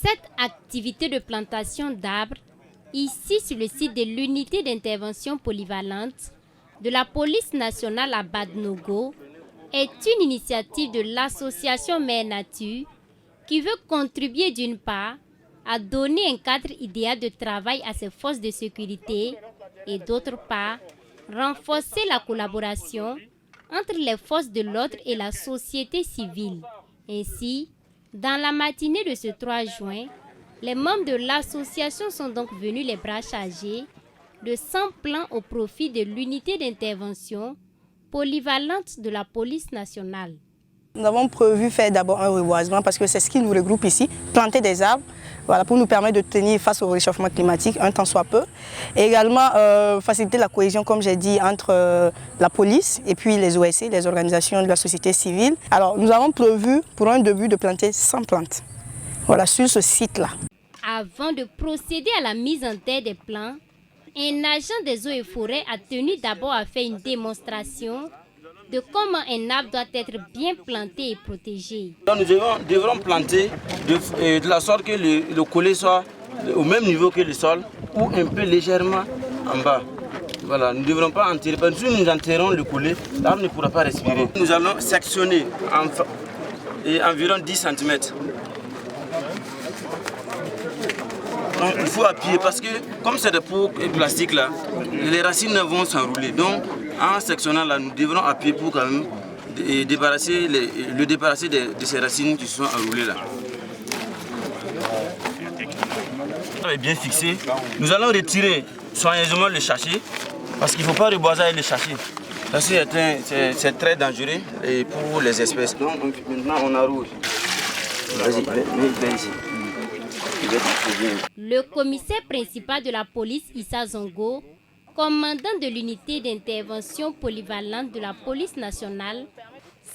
cette activité de plantation d'arbres, ici sur le site de l'unité d'intervention polyvalente de la police nationale à Badnogo, est une initiative de l'association Mère Nature qui veut contribuer d'une part à donner un cadre idéal de travail à ces forces de sécurité et d'autre part renforcer la collaboration entre les forces de l'ordre et la société civile. Ainsi, dans la matinée de ce 3 juin, les membres de l'association sont donc venus les bras chargés de 100 plans au profit de l'unité d'intervention polyvalente de la police nationale. Nous avons prévu faire d'abord un reboisement parce que c'est ce qui nous regroupe ici, planter des arbres, voilà, pour nous permettre de tenir face au réchauffement climatique, un temps soit peu. Et également faciliter la cohésion, comme j'ai dit, entre la police et puis les OSC, les organisations de la société civile. Alors nous avons prévu pour un début de planter 100 plantes, voilà, sur ce site-là. Avant de procéder à la mise en terre des plants, un agent des eaux et forêts a tenu d'abord à faire une démonstration de comment un arbre doit être bien planté et protégé. Nous devrons planter de la sorte que le collet soit au même niveau que le sol ou un peu légèrement en bas. Voilà, nous ne devrons pas enterrer. Si nous enterrons le collet, l'arbre ne pourra pas respirer. Nous allons sectionner environ 10 cm. Donc, il faut appuyer parce que comme c'est des pots plastiques là, les racines vont s'enrouler. Donc en sectionnant là, nous devrons appuyer pour quand même le débarrasser de ces racines qui sont enroulées là. est bien fixé. Nous allons retirer soigneusement le sachet parce qu'il ne faut pas reboiser avec le sachet. C'est très dangereux pour les espèces. Donc maintenant on arrose. Vas-y, viens ici. Le commissaire principal de la police Issa Zongo, commandant de l'unité d'intervention polyvalente de la police nationale,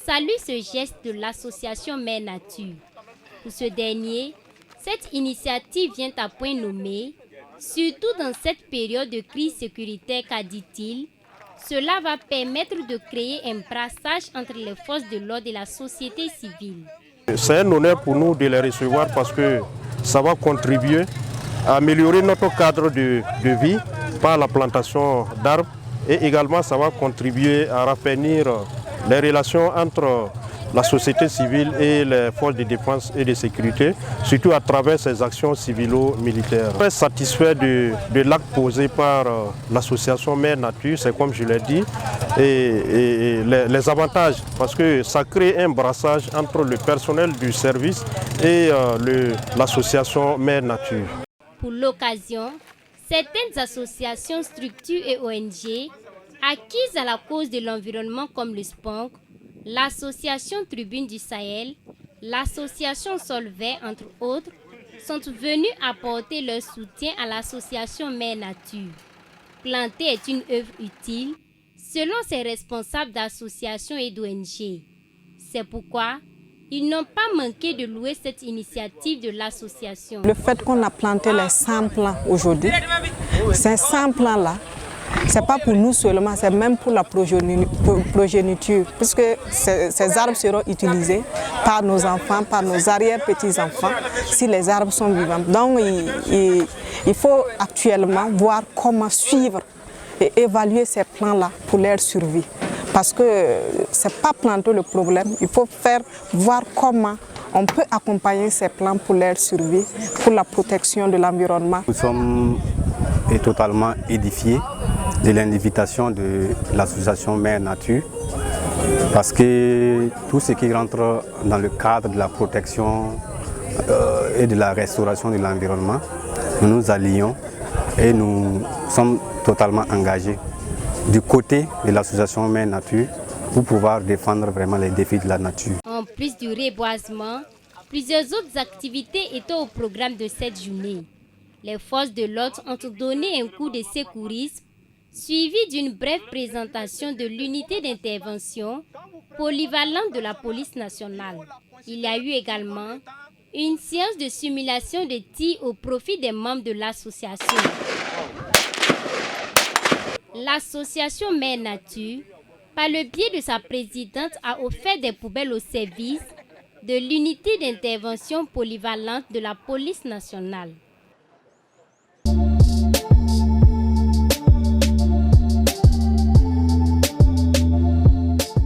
salue ce geste de l'association Mère Nature. Pour ce dernier, cette initiative vient à point nommé, surtout dans cette période de crise sécuritaire car, dit-il, cela va permettre de créer un brassage entre les forces de l'ordre et la société civile. C'est un honneur pour nous de les recevoir parce que ça va contribuer à améliorer notre cadre de vie par la plantation d'arbres et également ça va contribuer à raffermir les relations entre la société civile et les forces de défense et de sécurité, surtout à travers ces actions civilo-militaires. Très satisfait de l'acte posé par l'association Mère Nature, c'est comme je l'ai dit, et les avantages, parce que ça crée un brassage entre le personnel du service et l'association Mère Nature. Pour l'occasion, certaines associations, structures et ONG acquises à la cause de l'environnement comme le SPONC, l'association Tribune du Sahel, l'association Sol Vert, entre autres, sont venus apporter leur soutien à l'association Mère Nature. Planter est une œuvre utile, selon ces responsables d'associations et d'ONG. C'est pourquoi ils n'ont pas manqué de louer cette initiative de l'association. Le fait qu'on a planté les 100 plants aujourd'hui, ces 100 plants-là, ce n'est pas pour nous seulement, c'est même pour la progéniture, puisque ces arbres seront utilisés par nos enfants, par nos arrière-petits-enfants, si les arbres sont vivants. Donc il faut actuellement voir comment suivre et évaluer ces plants-là pour leur survie. Parce que ce n'est pas planter le problème, il faut voir comment on peut accompagner ces plants pour leur survie, pour la protection de l'environnement. Nous sommes totalement édifiés de l'invitation de l'association Mère Nature parce que tout ce qui rentre dans le cadre de la protection et de la restauration de l'environnement, nous nous allions et nous sommes totalement engagés du côté de l'association Mère Nature pour pouvoir défendre vraiment les défis de la nature. En plus du reboisement, plusieurs autres activités étaient au programme de cette journée. Les forces de l'ordre ont donné un coup de secourisme suivi d'une brève présentation de l'unité d'intervention polyvalente de la police nationale. Il y a eu également une séance de simulation de tir au profit des membres de l'association. L'association Mère Nature, par le biais de sa présidente, a offert des poubelles au service de l'unité d'intervention polyvalente de la police nationale.